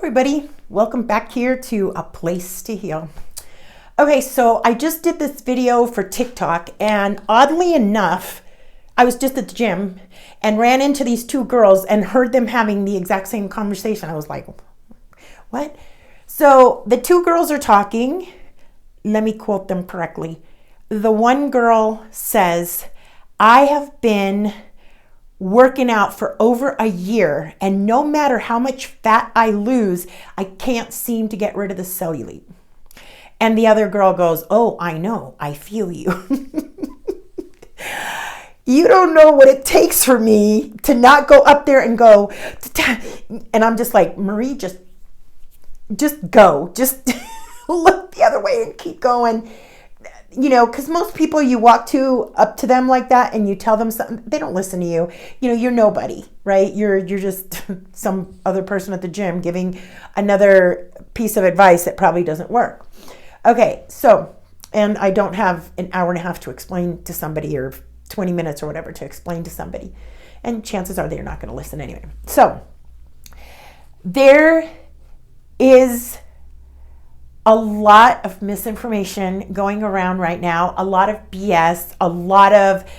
everybody, welcome back here to A Place to Heal. Okay, so I just did this video for TikTok, and oddly enough, I was just at the gym and ran into these two girls and heard them having the exact same conversation. I was like, what? So the two girls are talking. Let me quote them correctly. The one girl says, I have been working out for over a year, and no matter how much fat I lose, I can't seem to get rid of the cellulite. And the other girl goes, oh, I know, I feel you. You don't know what it takes for me to not go up there and go, and I'm just like, Marie, just go, just look the other way and keep going. You know, because most people you walk up to them like that and you tell them something, they don't listen to you. You know, you're nobody, right? You're just some other person at the gym giving another piece of advice that probably doesn't work. Okay, so, and I don't have an hour and a half to explain to somebody, or 20 minutes or whatever to explain to somebody. And chances are they're not going to listen anyway. So, there is a lot of misinformation going around right now, a lot of BS, a lot of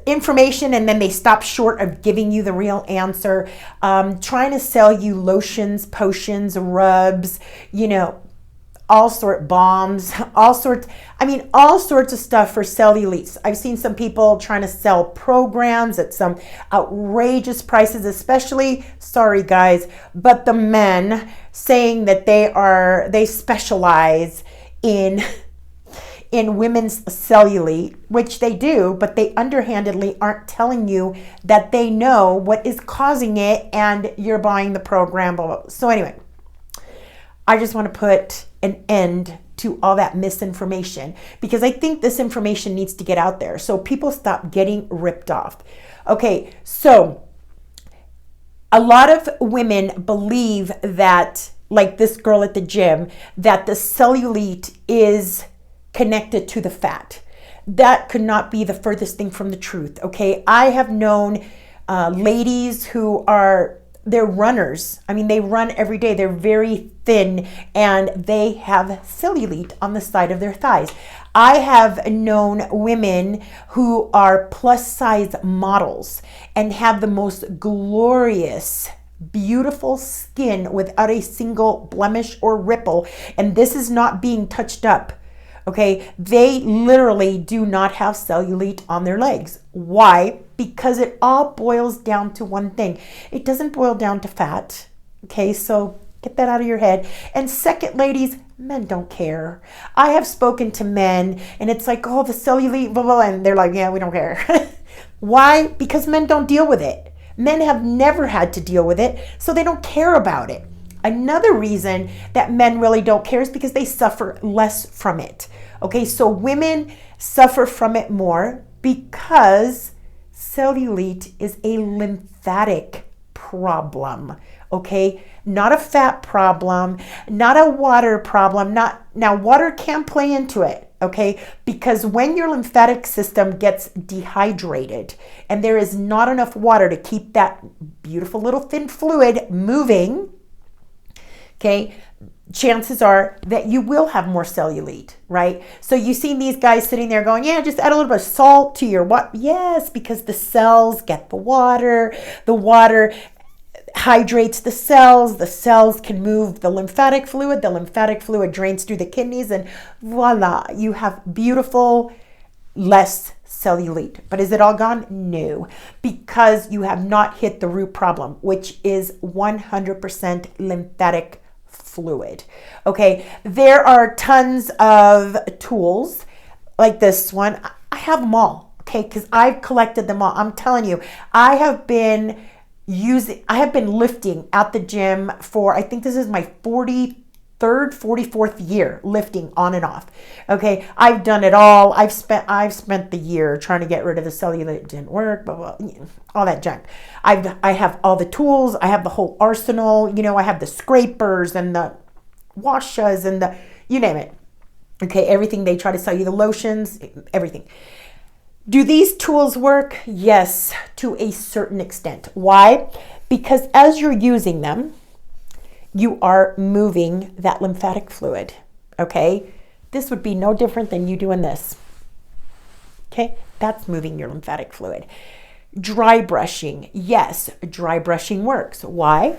information, and then they stop short of giving you the real answer, trying to sell you lotions, potions, rubs, you know, all bombs, all sorts of stuff for cellulite. I've seen some people trying to sell programs at some outrageous prices, especially, sorry guys, but the men saying that they specialize in women's cellulite, which they do, but they underhandedly aren't telling you that they know what is causing it, and you're buying the program, blah, blah. So anyway, I just want to put an end to all that misinformation, because I think this information needs to get out there so people stop getting ripped off. Okay, so a lot of women believe that, like this girl at the gym, that the cellulite is connected to the fat. That could not be the furthest thing from the truth, okay? I have known ladies who they're runners. I mean, they run every day. They're very thin, and they have cellulite on the side of their thighs. I have known women who are plus size models and have the most glorious, beautiful skin without a single blemish or ripple. And this is not being touched up. Okay, they literally do not have cellulite on their legs. Why? Because it all boils down to one thing. It doesn't boil down to fat. Okay, so get that out of your head. And second, ladies, men don't care. I have spoken to men, and it's like, oh, the cellulite, blah, blah, and they're like, yeah, we don't care. Why? Because men don't deal with it. Men have never had to deal with it, so they don't care about it. Another reason that men really don't care is because they suffer less from it. Okay, so women suffer from it more because cellulite is a lymphatic problem. Okay, not a fat problem, not a water problem. Now water can play into it. Okay, because when your lymphatic system gets dehydrated and there is not enough water to keep that beautiful little thin fluid moving, okay, chances are that you will have more cellulite, right? So you've seen these guys sitting there going, yeah, just add a little bit of salt to your what? Yes, because the cells get the water hydrates the cells can move the lymphatic fluid drains through the kidneys, and voila, you have beautiful, less cellulite. But is it all gone? No, because you have not hit the root problem, which is 100% lymphatic fluid. Okay, there are tons of tools like this one. I have them all, okay, because I've collected them all. I'm telling you, I have been lifting at the gym for, I think this is my 43rd, 44th year lifting on and off. Okay, I've done it all. I've spent the year trying to get rid of the cellulite. It didn't work, blah, blah, all that junk. I have all the tools. I have the whole arsenal. You know, I have the scrapers and the washas and the, you name it. Okay, everything they try to sell you, the lotions, everything. Do these tools work? Yes, to a certain extent. Why? Because as you're using them, you are moving that lymphatic fluid, okay? This would be no different than you doing this, okay? That's moving your lymphatic fluid. Dry brushing, yes, dry brushing works. Why?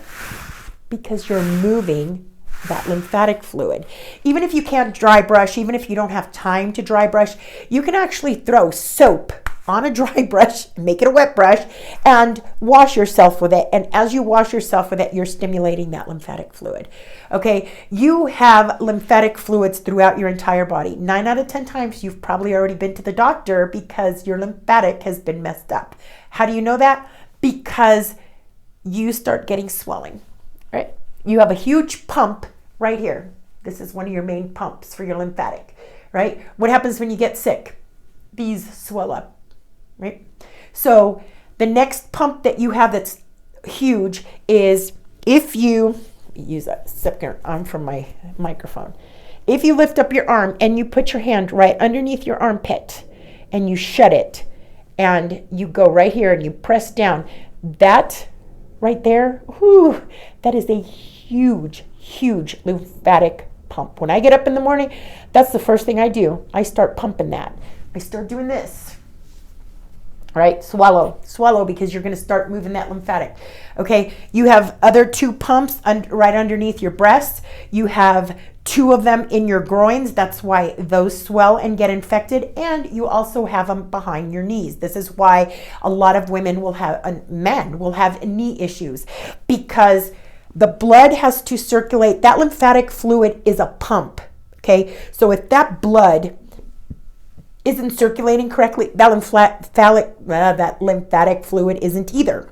Because you're moving that lymphatic fluid. Even if you can't dry brush, even if you don't have time to dry brush, you can actually throw soap on a dry brush, make it a wet brush, and wash yourself with it. And as you wash yourself with it, you're stimulating that lymphatic fluid. Okay, you have lymphatic fluids throughout your entire body. 9 out of 10 times you've probably already been to the doctor because your lymphatic has been messed up. How do you know that? Because you start getting swelling, right? You have a huge pump right here. This is one of your main pumps for your lymphatic, right? What happens when you get sick? These swell up, right? So the next pump that you have that's huge is if you use a second arm from my microphone. If you lift up your arm and you put your hand right underneath your armpit and you shut it and you go right here and you press down, that right there, whew, that is a huge, huge lymphatic pump. When I get up in the morning, that's the first thing I do. I start pumping that. I start doing this. Right? Swallow because you're going to start moving that lymphatic. Okay? You have other 2 pumps right underneath your breasts. You have 2 of them in your groins. That's why those swell and get infected. And you also have them behind your knees. This is why a lot of women will have, men will have knee issues, because the blood has to circulate. That lymphatic fluid is a pump. Okay? So if that blood isn't circulating correctly, that lymphatic fluid isn't either.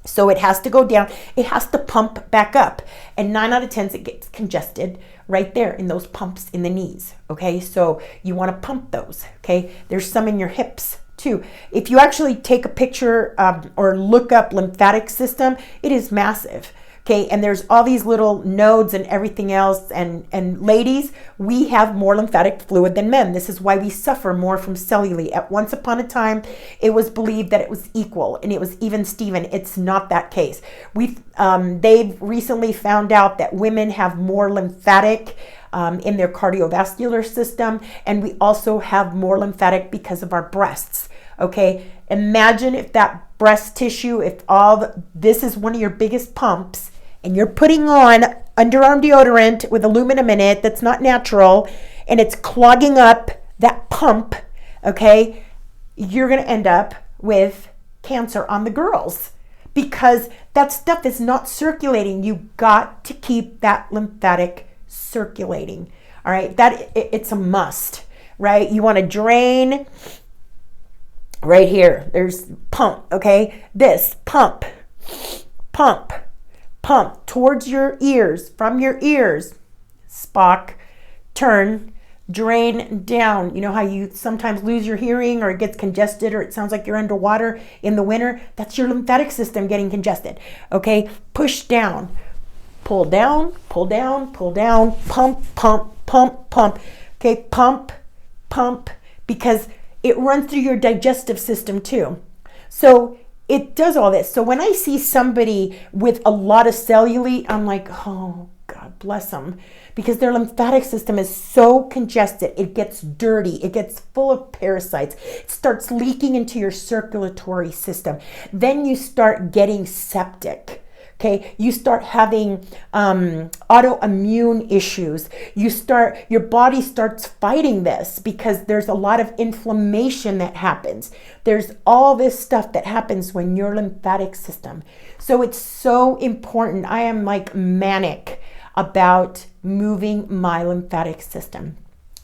So it has to go down. It has to pump back up. And 9 out of 10, it gets congested right there in those pumps in the knees. Okay, so you want to pump those. Okay, there's some in your hips too. If you actually take a picture or look up lymphatic system, it is massive. Okay, and there's all these little nodes and everything else. And ladies, we have more lymphatic fluid than men. This is why we suffer more from cellulite. At once upon a time, it was believed that it was equal and it was even Steven. It's not that case. They've recently found out that women have more lymphatic in their cardiovascular system, and we also have more lymphatic because of our breasts. Okay, imagine if that breast tissue, this is one of your biggest pumps, and you're putting on underarm deodorant with aluminum in it that's not natural, and it's clogging up that pump, okay, you're going to end up with cancer on the girls because that stuff is not circulating. You got to keep that lymphatic circulating. All right, it's a must, right? You want to drain right here. There's pump, okay? This pump towards your ears, from your ears. Spock, turn, drain down. You know how you sometimes lose your hearing or it gets congested or it sounds like you're underwater in the winter? That's your lymphatic system getting congested. Okay, push down, pull down, pull down, pull down, pump, pump, pump, pump. Okay, pump, pump, because it runs through your digestive system too. So it does all this. So when I see somebody with a lot of cellulite, I'm like, oh, God bless them, because their lymphatic system is so congested. It gets dirty. It gets full of parasites. It starts leaking into your circulatory system. Then you start getting septic. Okay, you start having autoimmune issues. Your body starts fighting this because there's a lot of inflammation that happens. There's all this stuff that happens when your lymphatic system. So it's so important. I am like manic about moving my lymphatic system.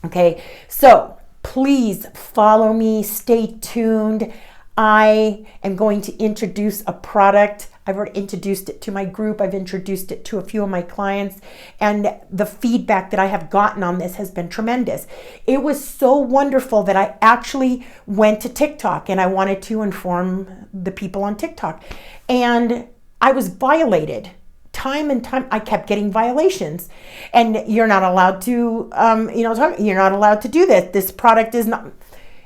Okay, so please follow me. Stay tuned. I am going to introduce a product. I've already introduced it to my group. I've introduced it to a few of my clients, and the feedback that I have gotten on this has been tremendous. It was so wonderful that I actually went to TikTok and I wanted to inform the people on TikTok, and I was violated. Time and time, I kept getting violations, and you're not allowed to, you're not allowed to do this. This product is not,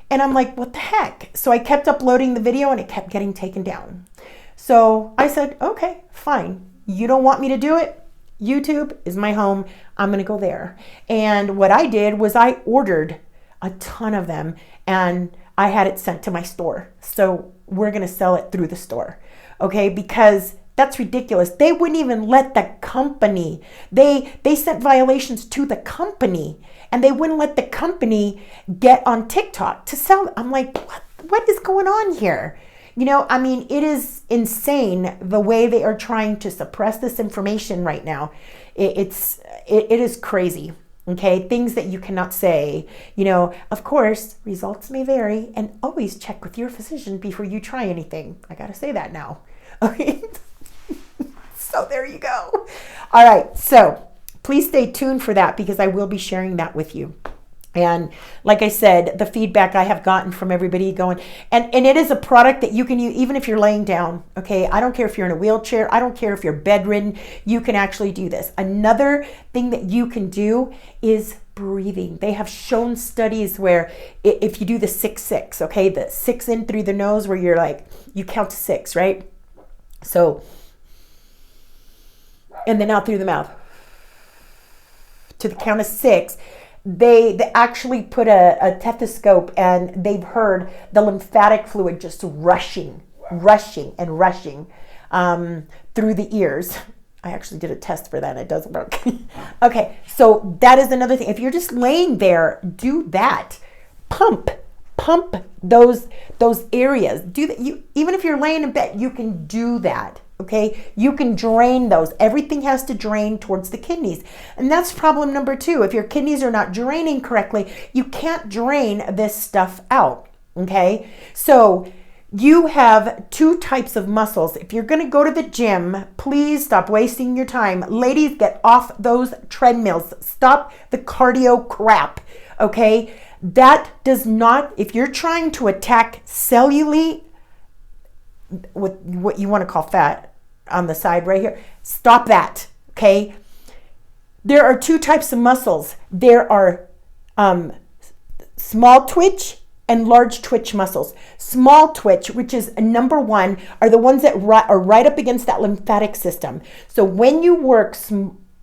and I'm like, what the heck? So I kept uploading the video and it kept getting taken down. So I said, okay, fine. You don't want me to do it? YouTube is my home. I'm going to go there. And what I did was I ordered a ton of them and I had it sent to my store. So we're going to sell it through the store. Okay, because that's ridiculous. They wouldn't even let the company. They sent violations to the company, and they wouldn't let the company get on TikTok to sell. I'm like, what is going on here? You know, I mean, it is insane the way they are trying to suppress this information right now. It is crazy. Okay, things that you cannot say. You know, of course, results may vary, and always check with your physician before you try anything. I gotta say that now. Okay. So there you go. All right. So please stay tuned for that because I will be sharing that with you. And like I said, the feedback I have gotten from everybody going, and it is a product that you can use even if you're laying down. Okay. I don't care if you're in a wheelchair. I don't care if you're bedridden. You can actually do this. Another thing that you can do is breathing. They have shown studies where if you do the 6-6, okay, the 6 in through the nose where you're like, you count to 6, right? So, and then out through the mouth to the count of 6. They actually put a stethoscope and they've heard the lymphatic fluid just rushing through the ears. I actually did a test for that and it doesn't work. Okay, so that is another thing. If you're just laying there, do that. Pump those areas. Do that. Even if you're laying in bed, you can do that. Okay, you can drain those. Everything has to drain towards the kidneys. And that's problem number 2. If your kidneys are not draining correctly, you can't drain this stuff out. Okay, so you have 2 types of muscles. If you're going to go to the gym, please stop wasting your time. Ladies, get off those treadmills. Stop the cardio crap. Okay, that does not, if you're trying to attack cellulite, with what you want to call fat on the side right here, stop that. Okay, there are 2 types of muscles. There are small twitch and large twitch muscles. Small twitch, which is number 1, are the ones that are right up against that lymphatic system. So when you work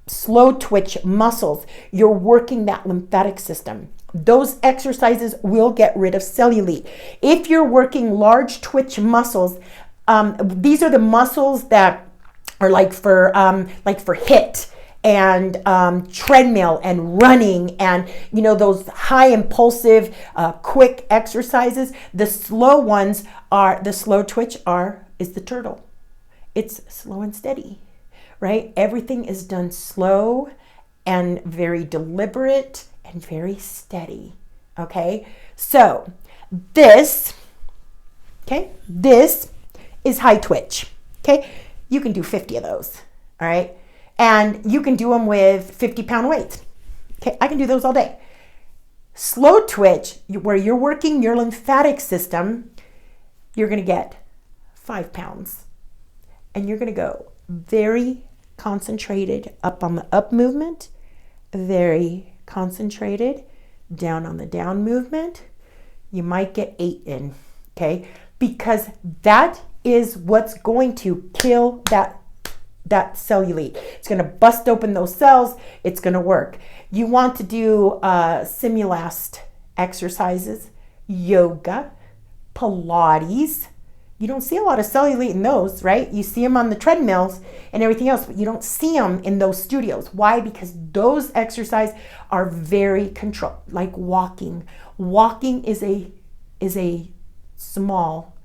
slow twitch muscles, you're working that lymphatic system. Those exercises will get rid of cellulite. If you're working large twitch muscles, these are the muscles that are like for HIIT and treadmill and running and, you know, those high impulsive, quick exercises. The slow ones are, the slow twitch is the turtle. It's slow and steady, right? Everything is done slow and very deliberate and very steady. Okay, so this is high twitch. Okay, you can do 50 of those. All right, and you can do them with 50-pound weights. Okay, I can do those all day. Slow twitch, where you're working your lymphatic system, you're going to get 5 pounds, and you're going to go very concentrated up on the up movement, very concentrated down on the down movement. You might get 8 in, okay? Because that is what's going to kill that cellulite. It's going to bust open those cells. It's going to work. You want to do simulast exercises, yoga, Pilates. You don't see a lot of cellulite in those, right? You see them on the treadmills and everything else, but you don't see them in those studios. Why? Because those exercises are very controlled, like walking. Walking is a small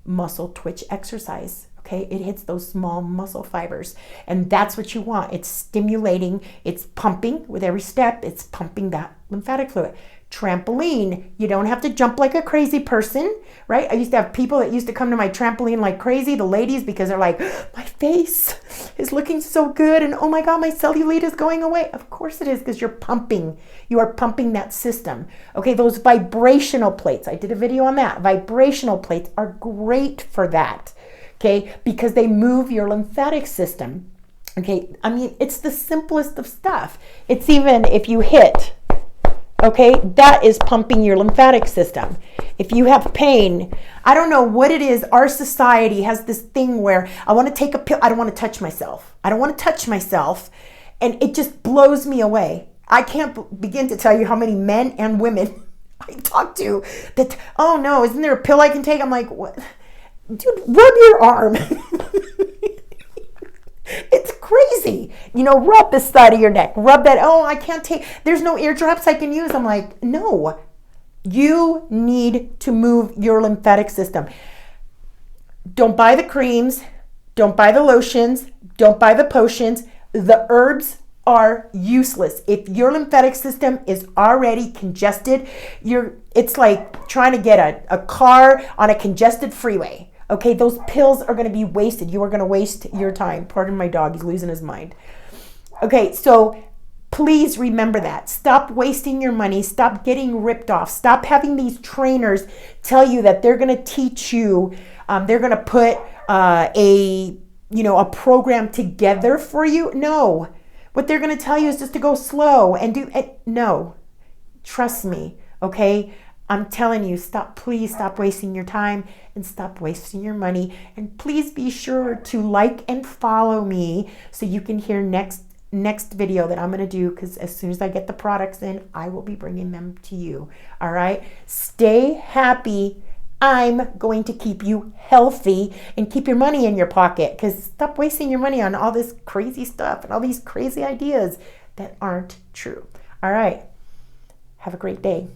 muscle twitch exercise. Okay, it hits those small muscle fibers, and that's what you want. It's stimulating, it's pumping with every step, it's pumping that lymphatic fluid. Trampoline, you don't have to jump like a crazy person, right? I used to have people that used to come to my trampoline like crazy, the ladies, because they're like, my face is looking so good, and oh my God, my cellulite is going away. Of course it is, because you're pumping. You are pumping that system. Okay, those vibrational plates, I did a video on that. Vibrational plates are great for that. Okay, because they move your lymphatic system. Okay, I mean, it's the simplest of stuff. It's even if you hit, okay, that is pumping your lymphatic system. If you have pain, I don't know what it is. Our society has this thing where I want to take a pill. I don't want to touch myself. I don't want to touch myself. And it just blows me away. I can't begin to tell you how many men and women I talk to that, oh no, isn't there a pill I can take? I'm like, what? Dude, rub your arm. It's crazy. Rub the side of your neck. Rub that. Oh, I can't take, there's no eardrops I can use. I'm like, no. You need to move your lymphatic system. Don't buy the creams. Don't buy the lotions. Don't buy the potions. The herbs are useless. If your lymphatic system is already congested, it's like trying to get a car on a congested freeway. Okay, those pills are going to be wasted. You are going to waste your time. Pardon my dog, he's losing his mind. Okay, so please remember that. Stop wasting your money. Stop getting ripped off. Stop having these trainers tell you that they're going to teach you, they're going to put a program together for you. No. What they're going to tell you is just to go slow and do it. No. Trust me, okay? I'm telling you, please stop wasting your time and stop wasting your money. And please be sure to like and follow me so you can hear next video that I'm going to do, because as soon as I get the products in, I will be bringing them to you. All right? Stay happy. I'm going to keep you healthy and keep your money in your pocket, because stop wasting your money on all this crazy stuff and all these crazy ideas that aren't true. All right. Have a great day.